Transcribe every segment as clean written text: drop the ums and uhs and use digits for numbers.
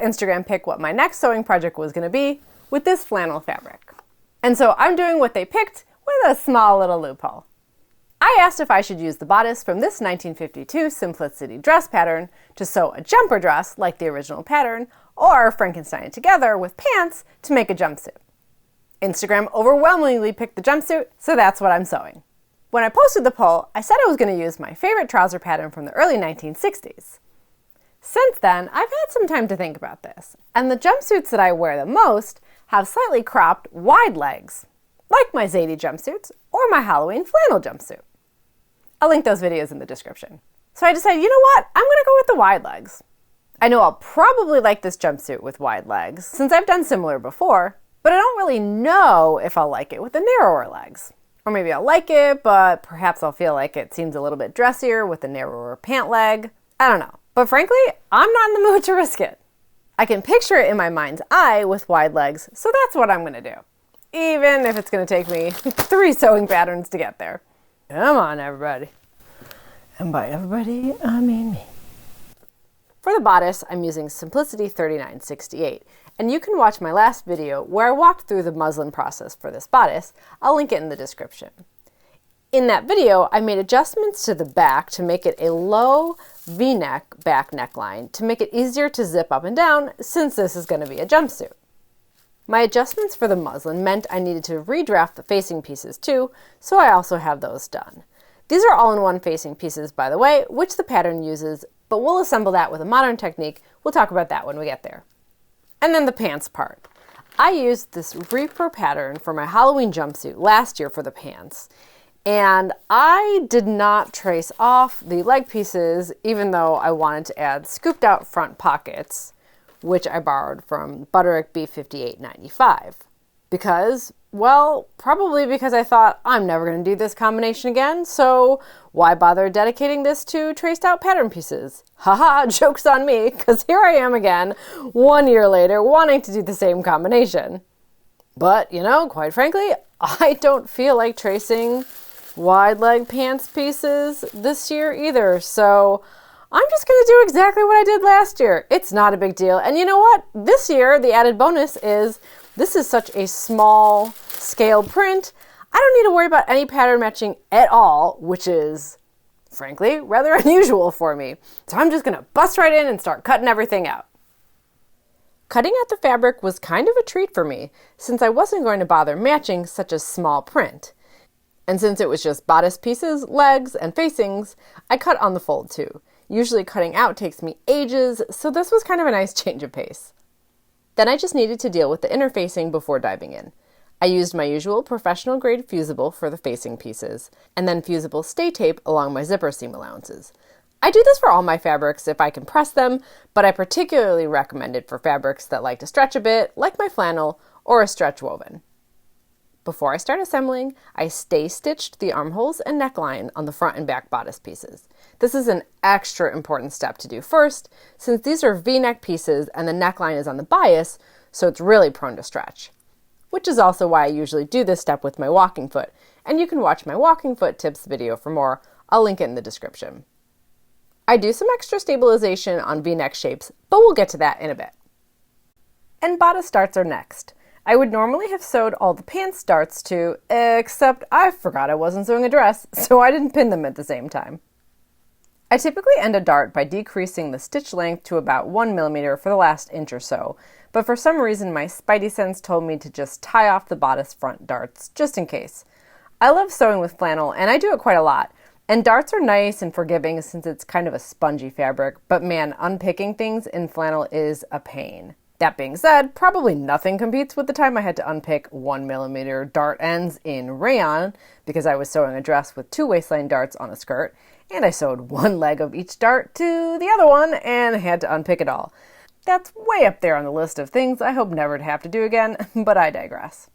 Instagram pick what my next sewing project was going to be with this flannel fabric. And so I'm doing what they picked with a small little loophole. I asked if I should use the bodice from this 1952 Simplicity dress pattern to sew a jumper dress like the original pattern, or Frankenstein it together with pants to make a jumpsuit. Instagram overwhelmingly picked the jumpsuit, so that's what I'm sewing. When I posted the poll, I said I was going to use my favorite trouser pattern from the early 1960s. Since then, I've had some time to think about this, and the jumpsuits that I wear the most have slightly cropped, wide legs, like my Zadie jumpsuits or my Halloween flannel jumpsuit. I'll link those videos in the description. So I decided, you know what? I'm going to go with the wide legs. I know I'll probably like this jumpsuit with wide legs, since I've done similar before, but I don't really know if I'll like it with the narrower legs. Or maybe I'll like it, but perhaps I'll feel like it seems a little bit dressier with the narrower pant leg. I don't know. But frankly, I'm not in the mood to risk it. I can picture it in my mind's eye with wide legs, so that's what I'm going to do. Even if it's going to take me 3 sewing patterns to get there. Come on, everybody. And by everybody, I mean me. For the bodice, I'm using Simplicity 3968, and you can watch my last video where I walked through the muslin process for this bodice. I'll link it in the description. In that video, I made adjustments to the back to make it a low V-neck back neckline to make it easier to zip up and down since this is going to be a jumpsuit. My adjustments for the muslin meant I needed to redraft the facing pieces too, so I also have those done. These are all-in-one facing pieces, by the way, which the pattern uses, but we'll assemble that with a modern technique. We'll talk about that when we get there. And then the pants part. I used this Reaper pattern for my Halloween jumpsuit last year for the pants, and I did not trace off the leg pieces, even though I wanted to add scooped out front pockets, which I borrowed from Butterick B5895. Because, well, probably because I thought I'm never going to do this combination again, so why bother dedicating this to traced out pattern pieces? Haha, joke's on me, because here I am again, 1 year later, wanting to do the same combination. But, you know, quite frankly, I don't feel like tracing wide leg pants pieces this year either, so I'm just going to do exactly what I did last year. It's not a big deal. And you know what? This year, the added bonus is this is such a small scale print. I don't need to worry about any pattern matching at all, which is, frankly, rather unusual for me. So I'm just going to bust right in and start cutting everything out. Cutting out the fabric was kind of a treat for me, since I wasn't going to bother matching such a small print. And since it was just bodice pieces, legs, and facings, I cut on the fold too. Usually cutting out takes me ages, so this was kind of a nice change of pace. Then I just needed to deal with the interfacing before diving in. I used my usual professional grade fusible for the facing pieces, and then fusible stay tape along my zipper seam allowances. I do this for all my fabrics if I can press them, but I particularly recommend it for fabrics that like to stretch a bit, like my flannel or a stretch woven. Before I start assembling, I stay stitched the armholes and neckline on the front and back bodice pieces. This is an extra important step to do first, since these are V-neck pieces and the neckline is on the bias, so it's really prone to stretch. Which is also why I usually do this step with my walking foot, and you can watch my walking foot tips video for more. I'll link it in the description. I do some extra stabilization on V-neck shapes, but we'll get to that in a bit. And bodice darts are next. I would normally have sewed all the pants darts too, except I forgot I wasn't sewing a dress, so I didn't pin them at the same time. I typically end a dart by decreasing the stitch length to about 1 millimeter for the last inch or so, but for some reason my spidey sense told me to just tie off the bodice front darts, just in case. I love sewing with flannel, and I do it quite a lot, and darts are nice and forgiving since it's kind of a spongy fabric, but man, unpicking things in flannel is a pain. That being said, probably nothing competes with the time I had to unpick 1 millimeter dart ends in rayon because I was sewing a dress with 2 waistline darts on a skirt, and I sewed one leg of each dart to the other one and had to unpick it all. That's way up there on the list of things I hope never to have to do again, but I digress.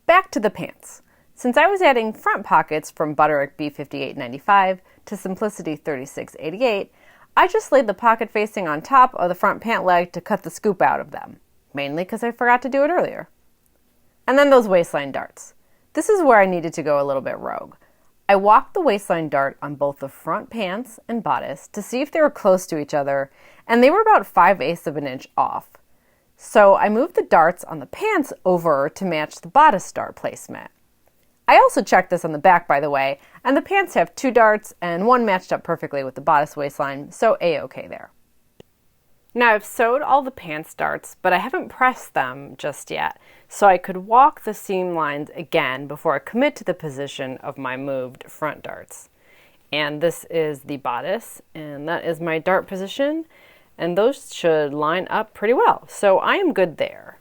Back to the pants. Since I was adding front pockets from Butterick B5895 to Simplicity 3688, I just laid the pocket facing on top of the front pant leg to cut the scoop out of them, mainly because I forgot to do it earlier. And then those waistline darts. This is where I needed to go a little bit rogue. I walked the waistline dart on both the front pants and bodice to see if they were close to each other, and they were about 5/8 of an inch off. So I moved the darts on the pants over to match the bodice dart placement. I also checked this on the back, by the way, and the pants have 2 darts and one matched up perfectly with the bodice waistline, so A-okay there. Now I've sewed all the pants darts, but I haven't pressed them just yet, so I could walk the seam lines again before I commit to the position of my moved front darts. And this is the bodice, and that is my dart position, and those should line up pretty well, so I am good there.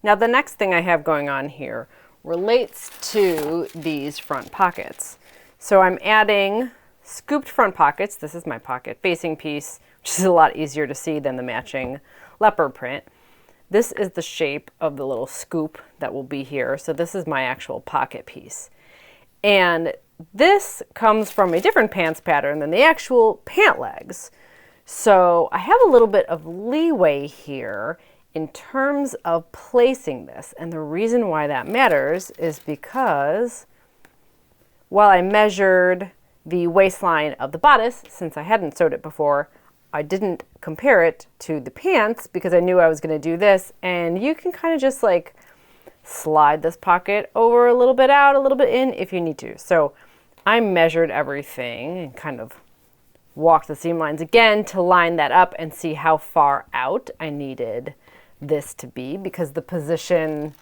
Now the next thing I have going on here relates to these front pockets. So I'm adding scooped front pockets. This is my pocket facing piece, which is a lot easier to see than the matching leopard print. This is the shape of the little scoop that will be here. So this is my actual pocket piece. And this comes from a different pants pattern than the actual pant legs. So I have a little bit of leeway here in terms of placing this. And the reason why that matters is because while I measured the waistline of the bodice, since I hadn't sewed it before, I didn't compare it to the pants because I knew I was going to do this. And you can kind of just like slide this pocket over a little bit out, a little bit in if you need to. So I measured everything and kind of walked the seam lines again to line that up and see how far out I needed this to be, because the position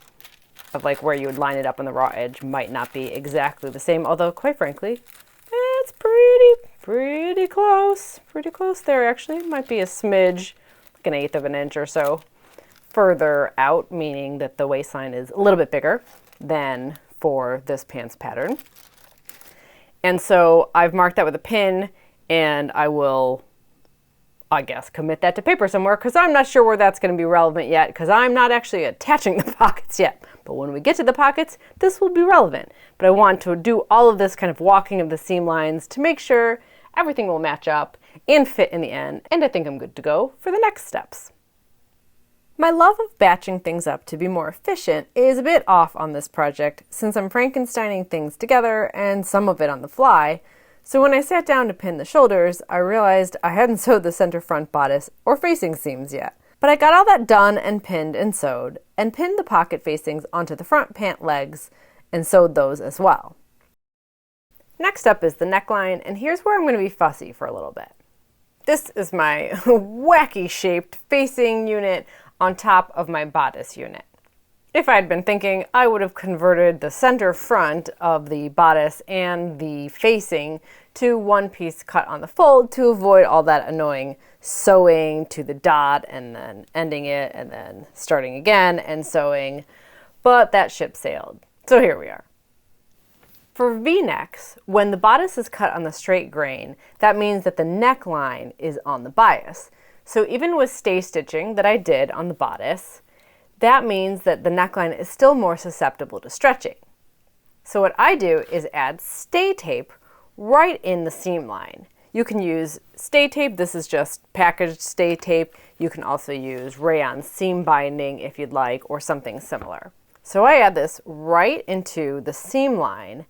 of like where you would line it up on the raw edge might not be exactly the same, although quite frankly, it's pretty close. Pretty close there actually. Might be a smidge, like 1/8 of an inch or so further out, meaning that the waistline is a little bit bigger than for this pants pattern. And so I've marked that with a pin, and I will, I guess, commit that to paper somewhere, because I'm not sure where that's going to be relevant yet, because I'm not actually attaching the pockets yet. But when we get to the pockets, this will be relevant. But I want to do all of this kind of walking of the seam lines to make sure everything will match up and fit in the end, and I think I'm good to go for the next steps. My love of batching things up to be more efficient is a bit off on this project, since I'm Frankensteining things together and some of it on the fly. So when I sat down to pin the shoulders, I realized I hadn't sewed the center front bodice or facing seams yet. But I got all that done and pinned and sewed, and pinned the pocket facings onto the front pant legs and sewed those as well. Next up is the neckline, and here's where I'm going to be fussy for a little bit. This is my wacky shaped facing unit on top of my bodice unit. If I had been thinking, I would have converted the center front of the bodice and the facing to one piece cut on the fold to avoid all that annoying sewing to the dot and then ending it and then starting again and sewing, but that ship sailed. So here we are. For V-necks, when the bodice is cut on the straight grain, that means that the neckline is on the bias. So even with stay stitching that I did on the bodice, that means that the neckline is still more susceptible to stretching. So what I do is add stay tape right in the seam line. You can use stay tape. This is just packaged stay tape. You can also use rayon seam binding if you'd like, or something similar. So I add this right into the seam line,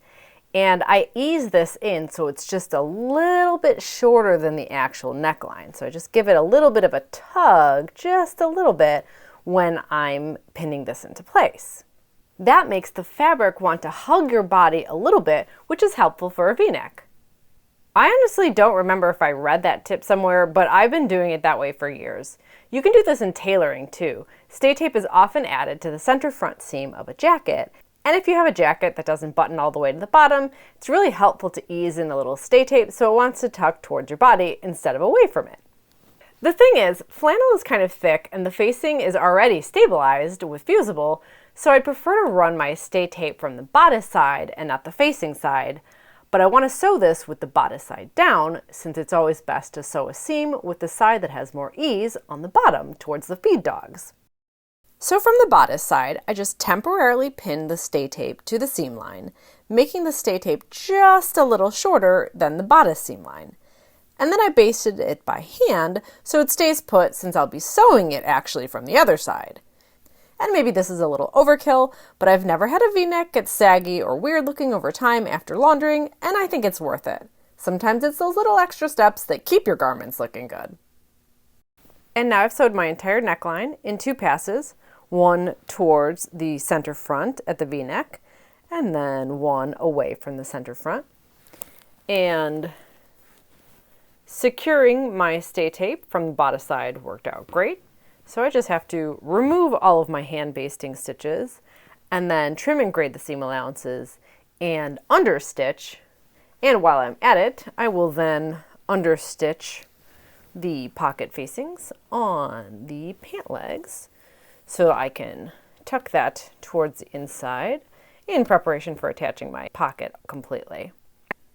and I ease this in so it's just a little bit shorter than the actual neckline. So I just give it a little bit of a tug, just a little bit, when I'm pinning this into place. That makes the fabric want to hug your body a little bit, which is helpful for a V-neck. I honestly don't remember if I read that tip somewhere, but I've been doing it that way for years. You can do this in tailoring too. Stay tape is often added to the center front seam of a jacket, and if you have a jacket that doesn't button all the way to the bottom, it's really helpful to ease in a little stay tape so it wants to tuck towards your body instead of away from it. The thing is, flannel is kind of thick and the facing is already stabilized with fusible, so I prefer to run my stay tape from the bodice side and not the facing side, but I want to sew this with the bodice side down, since it's always best to sew a seam with the side that has more ease on the bottom towards the feed dogs. So from the bodice side, I just temporarily pinned the stay tape to the seam line, making the stay tape just a little shorter than the bodice seam line. And then I basted it by hand so it stays put, since I'll be sewing it actually from the other side. And maybe this is a little overkill, but I've never had a V-neck get saggy or weird looking over time after laundering, and I think it's worth it. Sometimes it's those little extra steps that keep your garments looking good. And now I've sewed my entire neckline in 2 passes, one towards the center front at the V-neck, and then one away from the center front. And securing my stay tape from the bodice side worked out great. So I just have to remove all of my hand basting stitches and then trim and grade the seam allowances and understitch. And while I'm at it, I will then understitch the pocket facings on the pant legs so I can tuck that towards the inside in preparation for attaching my pocket completely.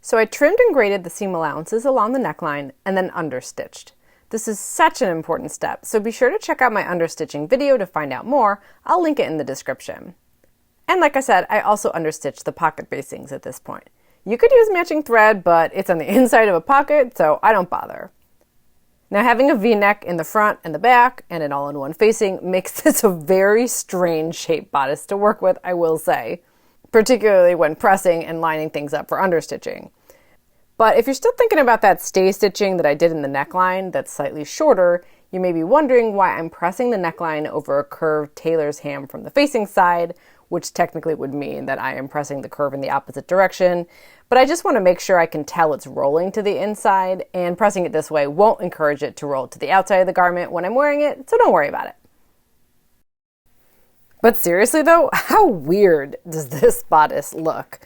So I trimmed and graded the seam allowances along the neckline and then understitched. This is such an important step, so be sure to check out my understitching video to find out more. I'll link it in the description. And like I said, I also understitched the pocket facings at this point. You could use matching thread, but it's on the inside of a pocket, so I don't bother. Now, having a V-neck in the front and the back and an all-in-one facing makes this a very strange shaped bodice to work with, I will say, particularly when pressing and lining things up for understitching. But if you're still thinking about that stay stitching that I did in the neckline that's slightly shorter, you may be wondering why I'm pressing the neckline over a curved tailor's ham from the facing side, which technically would mean that I am pressing the curve in the opposite direction. But I just want to make sure I can tell it's rolling to the inside, and pressing it this way won't encourage it to roll to the outside of the garment when I'm wearing it, so don't worry about it. But seriously though, how weird does this bodice look?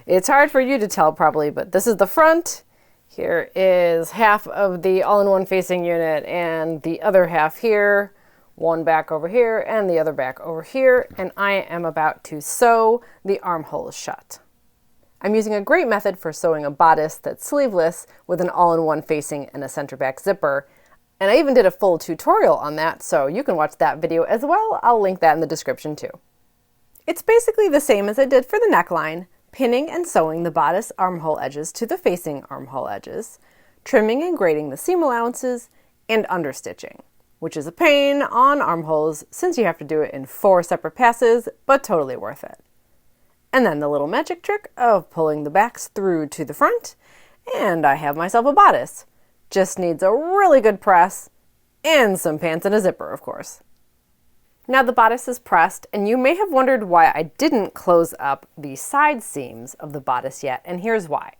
It's hard for you to tell probably, but this is the front. Here is half of the all-in-one facing unit and the other half here. One back over here and the other back over here, and I am about to sew the armholes shut. I'm using a great method for sewing a bodice that's sleeveless with an all-in-one facing and a center back zipper, and I even did a full tutorial on that, so you can watch that video as well. I'll link that in the description too. It's basically the same as I did for the neckline, pinning and sewing the bodice armhole edges to the facing armhole edges, trimming and grading the seam allowances, and understitching, which is a pain on armholes since you have to do it in 4 separate passes, but totally worth it. And then the little magic trick of pulling the backs through to the front, and I have myself a bodice. Just needs a really good press, and some pants and a zipper, of course. Now the bodice is pressed, and you may have wondered why I didn't close up the side seams of the bodice yet, and here's why.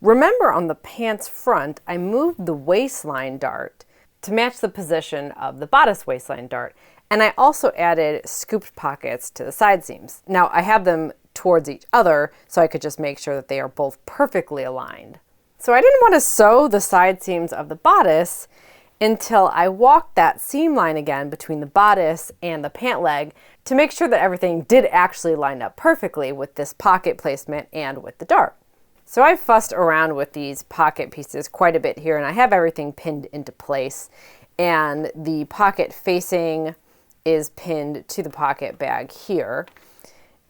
Remember on the pants front, I moved the waistline dart to match the position of the bodice waistline dart, and I also added scooped pockets to the side seams. Now I have them towards each other so I could just make sure that they are both perfectly aligned. So I didn't want to sew the side seams of the bodice until I walked that seam line again between the bodice and the pant leg to make sure that everything did actually line up perfectly with this pocket placement and with the dart. So I fussed around with these pocket pieces quite a bit here, and I have everything pinned into place, and the pocket facing is pinned to the pocket bag here.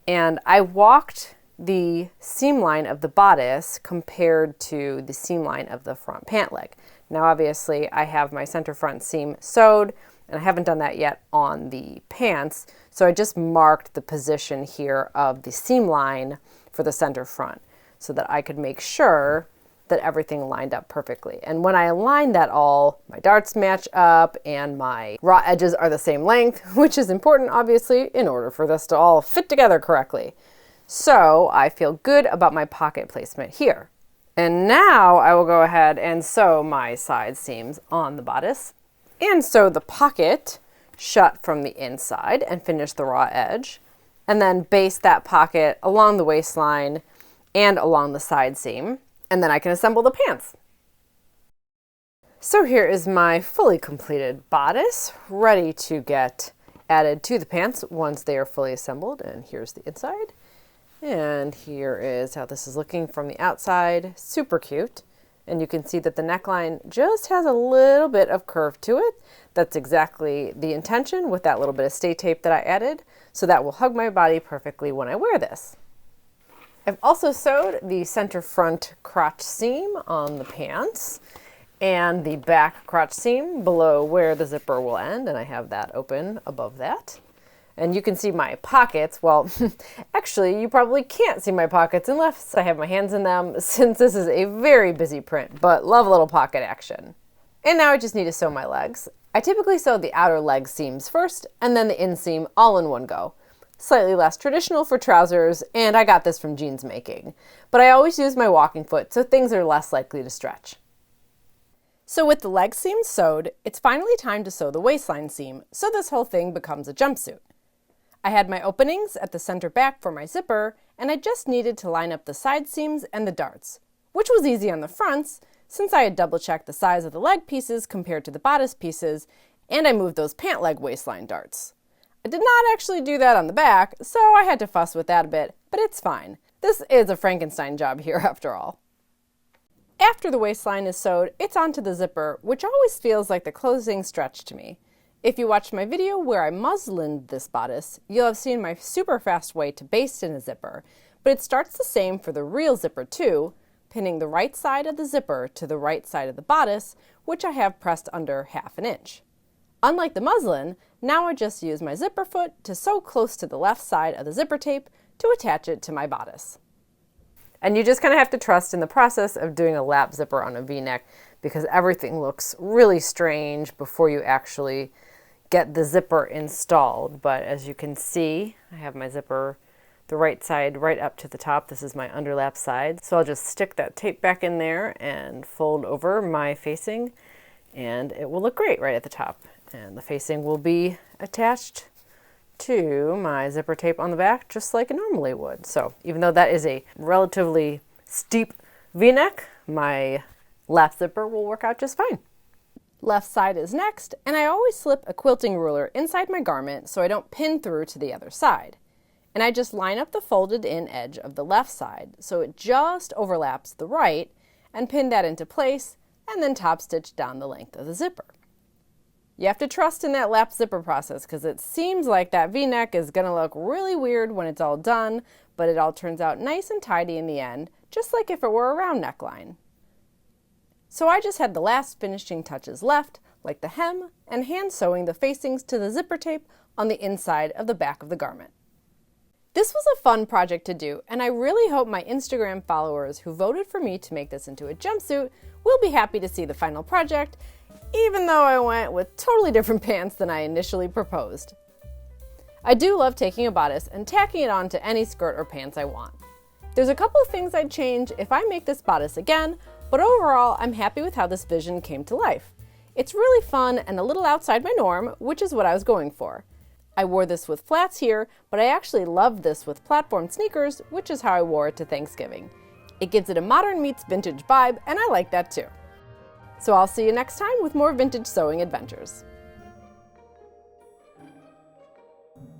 And I walked the seam line of the bodice compared to the seam line of the front pant leg. Now obviously I have my center front seam sewed, and I haven't done that yet on the pants, so I just marked the position here of the seam line for the center front so that I could make sure that everything lined up perfectly. And when I aligned that all, my darts match up and my raw edges are the same length, which is important obviously in order for this to all fit together correctly. So I feel good about my pocket placement here. And now I will go ahead and sew my side seams on the bodice and sew the pocket shut from the inside and finish the raw edge, and then baste that pocket along the waistline and along the side seam, and then I can assemble the pants. So here is my fully completed bodice ready to get added to the pants once they are fully assembled, and here's the inside. And here is how this is looking from the outside. Super cute. And you can see that the neckline just has a little bit of curve to it. That's exactly the intention with that little bit of stay tape that I added. So that will hug my body perfectly when I wear this. I've also sewed the center front crotch seam on the pants and the back crotch seam below where the zipper will end. And I have that open above that. And you can see my pockets. Well, actually, you probably can't see my pockets unless I have my hands in them, since this is a very busy print, but love a little pocket action. And now I just need to sew my legs. I typically sew the outer leg seams first and then the inseam all in one go. Slightly less traditional for trousers, and I got this from jeans making. But I always use my walking foot so things are less likely to stretch. So with the leg seams sewed, it's finally time to sew the waistline seam, so this whole thing becomes a jumpsuit. I had my openings at the center back for my zipper, and I just needed to line up the side seams and the darts, which was easy on the fronts, since I had double-checked the size of the leg pieces compared to the bodice pieces, and I moved those pant leg waistline darts. I did not actually do that on the back, so I had to fuss with that a bit, but it's fine. This is a Frankenstein job here after all. After the waistline is sewed, it's onto the zipper, which always feels like the closing stretch to me. If you watched my video where I muslined this bodice, you'll have seen my super fast way to baste in a zipper, but it starts the same for the real zipper too, pinning the right side of the zipper to the right side of the bodice, which I have pressed under 1/2 inch. Unlike the muslin, now I just use my zipper foot to sew close to the left side of the zipper tape to attach it to my bodice. And you just kind of have to trust in the process of doing a lap zipper on a V-neck because everything looks really strange before you actually get the zipper installed. But as you can see, I have my zipper the right side right up to the top. This is my underlap side. So I'll just stick that tape back in there and fold over my facing, and it will look great right at the top. And the facing will be attached to my zipper tape on the back just like it normally would. So even though that is a relatively steep V-neck, my lap zipper will work out just fine. Left side is next, and I always slip a quilting ruler inside my garment so I don't pin through to the other side. And I just line up the folded in edge of the left side so it just overlaps the right and pin that into place and then top stitch down the length of the zipper. You have to trust in that lap zipper process because it seems like that V-neck is going to look really weird when it's all done, but it all turns out nice and tidy in the end, just like if it were a round neckline. So I just had the last finishing touches left, like the hem, and hand sewing the facings to the zipper tape on the inside of the back of the garment. This was a fun project to do, and I really hope my Instagram followers who voted for me to make this into a jumpsuit will be happy to see the final project, even though I went with totally different pants than I initially proposed. I do love taking a bodice and tacking it on to any skirt or pants I want. There's a couple of things I'd change if I make this bodice again, but overall I'm happy with how this vision came to life. It's really fun and a little outside my norm, which is what I was going for. I wore this with flats here, but I actually loved this with platform sneakers, which is how I wore it to Thanksgiving. It gives it a modern meets vintage vibe, and I like that too. So I'll see you next time with more vintage sewing adventures.